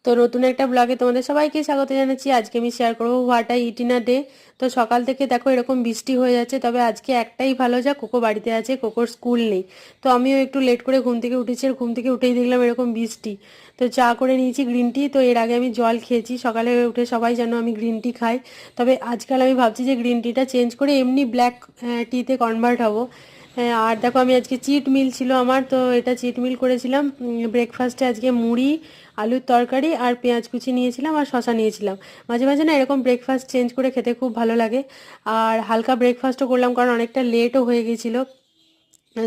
তো নতুন একটা ব্লগে তোমাদের সবাইকে স্বাগত জানাচ্ছি। আজকে আমি শেয়ার করবো what I it in a day. তো সকাল থেকে দেখো এরকম বৃষ্টি হয়ে যাচ্ছে, তবে আজকে একটাই ভালো যা কোকো বাড়িতে আছে, কোকোর স্কুল নেই। তো আমিও একটু লেট করে ঘুম থেকে উঠেছি, আর ঘুম থেকে উঠেই দেখলাম এরকম বৃষ্টি। তো চা করে নিয়েছি গ্রিন টি। তো এর আগে আমি জল খেয়েছি, সকালে উঠে সবাই যেন আমি গ্রিন টি খাই। তবে আজকাল আমি ভাবছি যে গ্রিন টিটা চেঞ্জ করে এমনি ব্ল্যাক টিতে কনভার্ট হব। হ্যাঁ, আর দেখো আমি আজকে চিট মিল ছিল আমার, তো এটা চিট মিল করেছিলাম। ব্রেকফাস্টে আজকে মুড়ি, আলুর তরকারি আর পেঁয়াজ কুচি নিয়েছিলাম, আর শশা নিয়েছিলাম। মাঝে মাঝে না এরকম ব্রেকফাস্ট চেঞ্জ করে খেতে খুব ভালো লাগে। আর হালকা ব্রেকফাস্টও করলাম, কারণ অনেকটা লেটও হয়ে গেছিলো।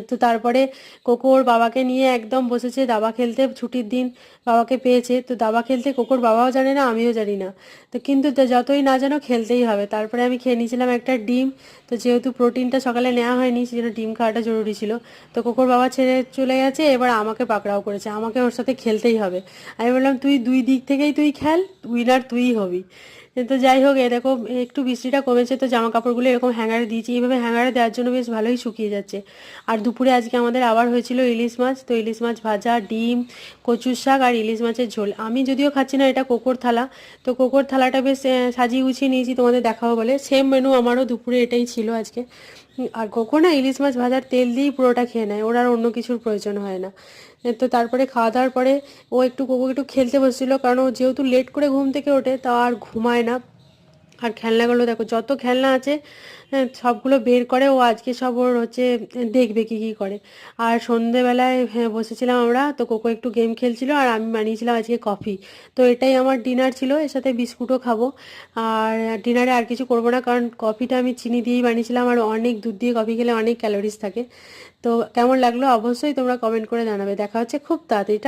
তো তারপরে কোকোর বাবাকে নিয়ে একদম বসেছে দাবা খেলতে। ছুটির দিন বাবাকে পেয়েছে, তো দাবা খেলতে কোকোর বাবাও জানে না, আমিও জানি না। তো কিন্তু যতই না জানো খেলতেই হবে। তারপরে আমি খেয়ে নিয়েছিলাম একটা ডিম। তো যেহেতু প্রোটিনটা সকালে নেওয়া হয়নি, সেজন্য ডিম খাওয়াটা জরুরি ছিল। তো কোকোর বাবা ছেড়ে চলে গেছে, এবার আমাকে পাকড়াও করেছে, আমাকে ওর সাথে খেলতেই হবে। আমি বললাম তুই দুই দিক থেকেই তুই খেল, উইনার তুইই হবি। তো যাই হোক, এ দেখো একটু বৃষ্টিটা কমেছে, তো জামা কাপড়গুলো এরকম হ্যাঙ্গারে দিয়েছি। এইভাবে হ্যাঙ্গারে দেওয়ার জন্য বেশ ভালোই শুকিয়ে যাচ্ছে। আর দুপুরে আজকে আমাদের আবার হয়েছিল ইলিশ মাছ। তো ইলিশ মাছ ভাজা, ডিম, কচুর শাক আর ইলিশ মাছের ঝোল। আমি যদিও খাচ্ছি না, এটা কোকোর থালা। তো কোকোর থালাটা বেশ সাজিয়ে গুছিয়ে নিয়েছি তোমাদের দেখাবো বলে। সেম মেনু আমারও দুপুরে এটাই ছিল আজকে। আর কোকো না ইলিশ মাছ ভাজার তেল দিয়েই পুরোটা খেয়ে নেয়, ওর আর অন্য কিছুর প্রয়োজন হয় না। তো তারপরে খাওয়া দাওয়ার পরে কোকো একটু খেলতে বসছিল, কারণ ও যেহেতু লেট করে ঘুম থেকে ওঠে তা আর ঘুমায় না। আর খেলনাগুলো দেখো, যত খেলনা আছে সবগুলো বের করে ও আজকে সব ওর হচ্ছে দেখবে কি কি করে। আর সন্ধেবেলায় বসেছিলাম আমরা, তো কোকো একটু গেম খেলছিল আর আমি বানিয়েছিলাম আজকে কফি। তো এটাই আমার ডিনার ছিল, এর সাথে বিস্কুটও খাবো। আর ডিনারে আর কিছু করবো না, কারণ কফিটা আমি চিনি দিয়েই বানিয়েছিলাম, আর অনেক দুধ দিয়ে কফি খেলে অনেক ক্যালোরিজ থাকে। তো কেমন লাগলো অবশ্যই তোমরা কমেন্ট করে জানাবে। দেখা হচ্ছে খুব তাড়াতাড়ি।